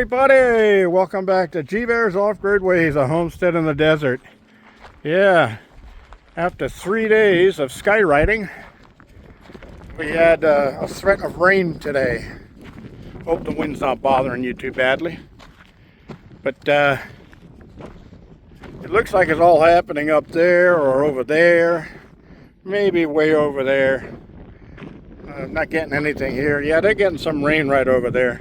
everybody! Welcome back to G-Bear's Off-Grid Ways, a homestead in the desert. Yeah, after 3 days of skywriting, we had a threat of rain today. Hope the wind's not bothering you too badly. But it looks like it's all happening up there or over there. Maybe way over there. Not getting anything here. Yeah, they're getting some rain right over there.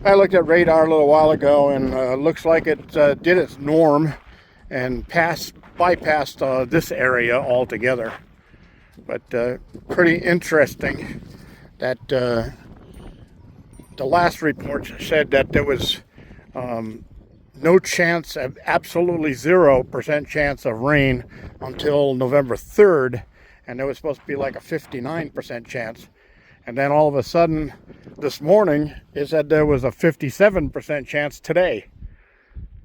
I looked at radar a little while ago, and looks like it did its norm and bypassed this area altogether. But pretty interesting that the last report said that there was no chance, absolutely 0% chance of rain until November 3rd, and there was supposed to be like a 59% chance. And then all of a sudden, this morning, it said there was a 57% chance today.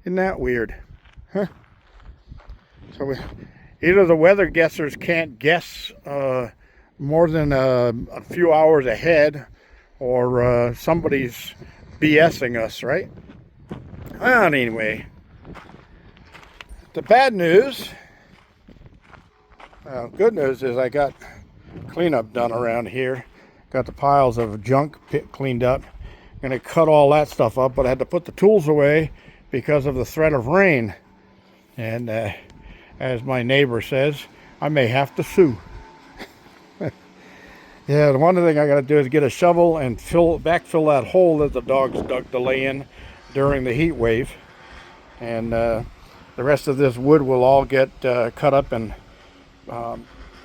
Isn't that weird? Huh? So either the weather guessers can't guess more than a few hours ahead, or somebody's BSing us, right? Well, anyway, the bad news, good news is I got cleanup done around here. Got the piles of junk cleaned up. I'm going to cut all that stuff up, but I had to put the tools away because of the threat of rain. And as my neighbor says, I may have to sue. Yeah, the one thing I got to do is get a shovel and backfill that hole that the dogs dug to lay in during the heat wave. And the rest of this wood will all get cut up and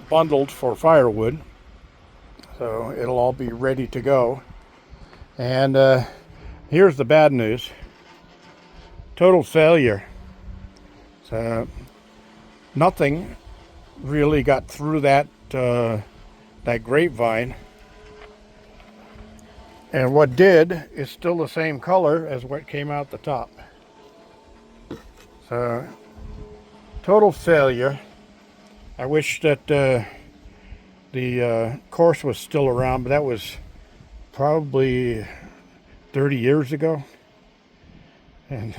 bundled for firewood. So it'll all be ready to go. And here's the bad news. Total failure. So nothing really got through that grapevine. And what did is still the same color as what came out the top. So total failure. I wish that the course was still around, but that was probably 30 years ago. And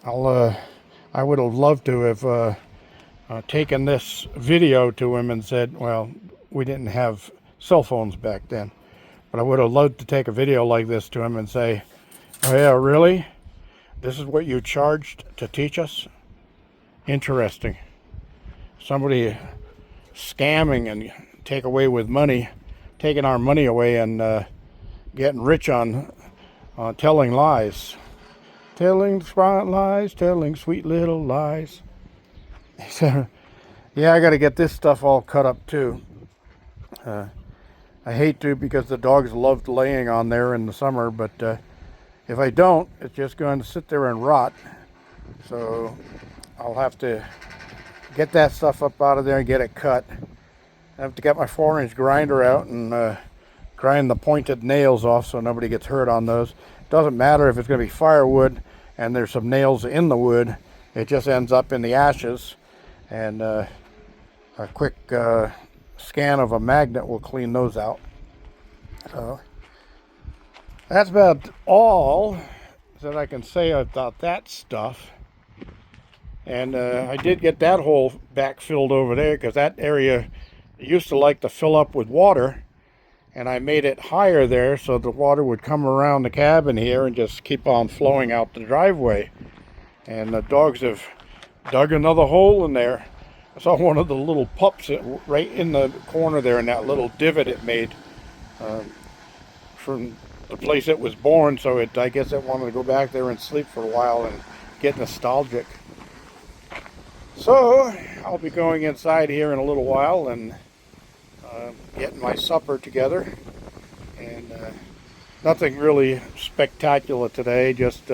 I would have loved to have taken this video to him and said, well, we didn't have cell phones back then, but I would have loved to take a video like this to him and say, oh yeah, really? This is what you charged to teach us? Interesting. Somebody scamming and taking our money away and getting rich on telling lies. Telling sweet little lies. So, yeah, I got to get this stuff all cut up too. I hate to, because the dogs loved laying on there in the summer, but if I don't, it's just going to sit there and rot. So I'll have to get that stuff up out of there and get it cut. I have to get my 4-inch grinder out and grind the pointed nails off so nobody gets hurt on those. Doesn't matter if it's going to be firewood and there's some nails in the wood. It just ends up in the ashes, and a quick scan of a magnet will clean those out. So that's about all that I can say about that stuff. And I did get that hole back filled over there, because that area used to like to fill up with water, and I made it higher there so the water would come around the cabin here and just keep on flowing out the driveway. And the dogs have dug another hole in there. I saw one of the little pups right in the corner there in that little divot it made from the place it was born, so I guess it wanted to go back there and sleep for a while and get nostalgic. So I'll be going inside here in a little while and getting my supper together. And nothing really spectacular today, just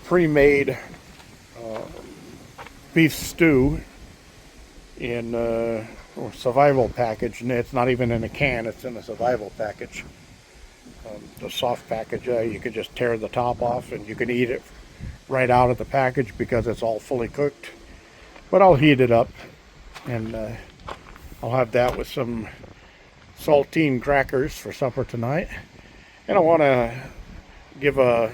pre-made beef stew in a survival package. And it's not even in a can, it's in a survival package. The soft package, you can just tear the top off and you can eat it right out of the package because it's all fully cooked. But I'll heat it up, and I'll have that with some saltine crackers for supper tonight. And I want to give a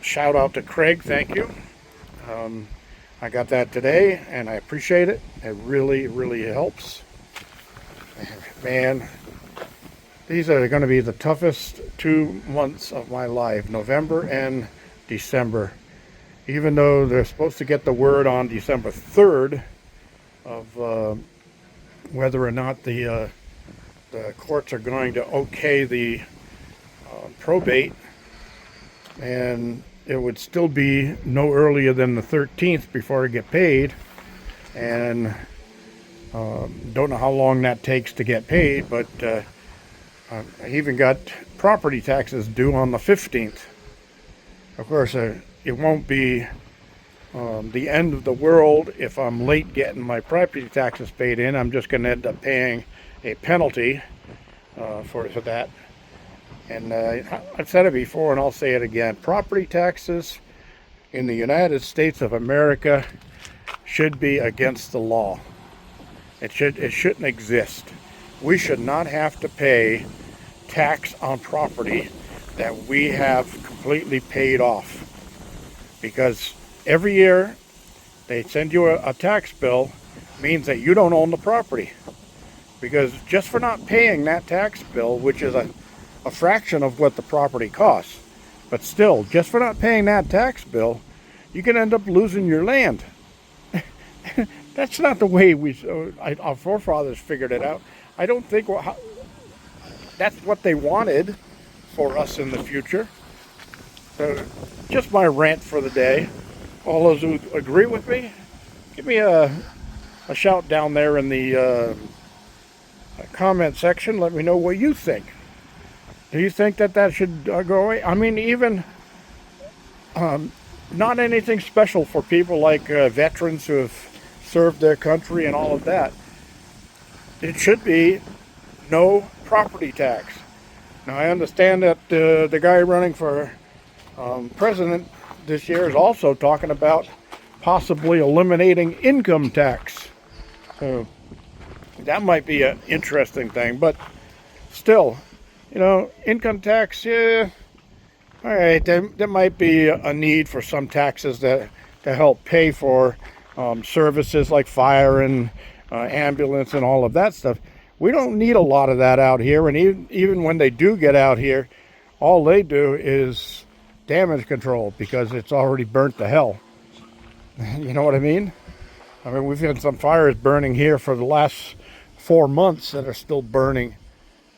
shout out to Craig. Thank you. Um, I got that today, and I appreciate it. It really, really helps. Man, these are going to be the toughest 2 months of my life, November and December. Even though they're supposed to get the word on December 3rd of whether or not the courts are going to okay the probate, and it would still be no earlier than the 13th before I get paid, and don't know how long that takes to get paid, but I even got property taxes due on the 15th. Of course, it won't be the end of the world if I'm late getting my property taxes paid in. I'm just going to end up paying a penalty for that. And I've said it before, and I'll say it again. Property taxes in the United States of America should be against the law. It shouldn't exist. We should not have to pay tax on property that we have completely paid off. Because every year they send you a tax bill means that you don't own the property. Because just for not paying that tax bill, which is a fraction of what the property costs, but still, just for not paying that tax bill, you can end up losing your land. That's not the way our forefathers figured it out. I don't think that's what they wanted for us in the future. So, just my rant for the day. All those who agree with me, give me a shout down there in the comment section. Let me know what you think. Do you think that should go away? I mean, even not anything special for people like veterans who have served their country and all of that. It should be no property tax. Now, I understand that the guy running for president this year is also talking about possibly eliminating income tax. So that might be an interesting thing, but still, income tax, yeah, all right, there might be a need for some taxes to help pay for services like fire and ambulance and all of that stuff. We don't need a lot of that out here, and even when they do get out here, all they do is damage control because it's already burnt to hell. You know what I mean? I mean, we've had some fires burning here for the last 4 months that are still burning.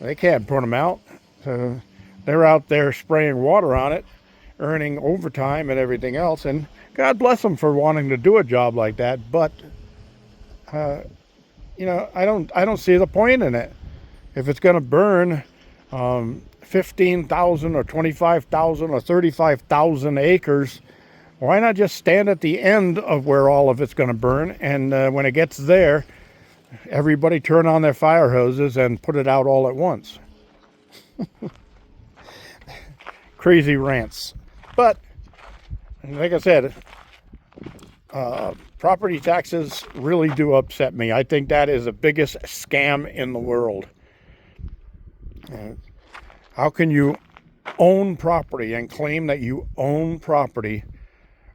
They can't put them out. So they're out there spraying water on it, earning overtime and everything else. And God bless them for wanting to do a job like that. But, I don't see the point in it. If it's going to burn 15,000 or 25,000 or 35,000 acres, why not just stand at the end of where all of it's going to burn, and when it gets there, everybody turn on their fire hoses and put it out all at once? Crazy rants. But, like I said, property taxes really do upset me. I think that is the biggest scam in the world. How can you own property and claim that you own property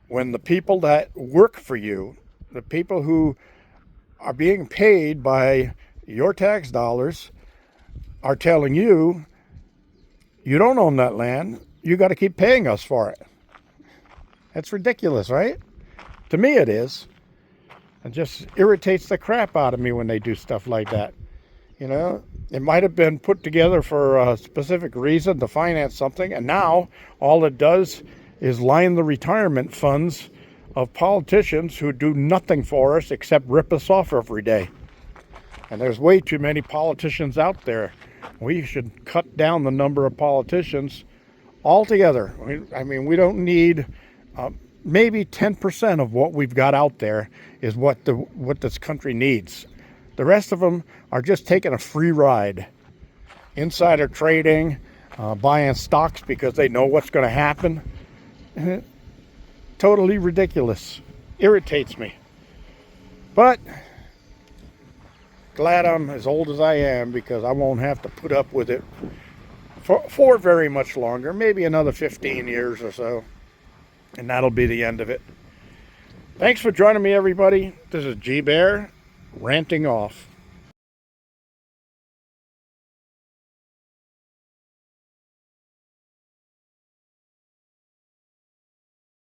when the people that work for you, the people who are being paid by your tax dollars, are telling you, you don't own that land, you got to keep paying us for it? That's ridiculous, right? To me it is. It just irritates the crap out of me when they do stuff like that. It might have been put together for a specific reason to finance something, and now all it does is line the retirement funds of politicians who do nothing for us except rip us off every day. And there's way too many politicians out there. We should cut down the number of politicians altogether. I mean, we don't need maybe 10% of what we've got out there is what this country needs. The rest of them are just taking a free ride. Insider trading, buying stocks because they know what's going to happen. Totally ridiculous. Irritates me. But glad I'm as old as I am because I won't have to put up with it for very much longer, maybe another 15 years or so, and that'll be the end of it. Thanks for joining me, everybody. This is G Bear ranting off.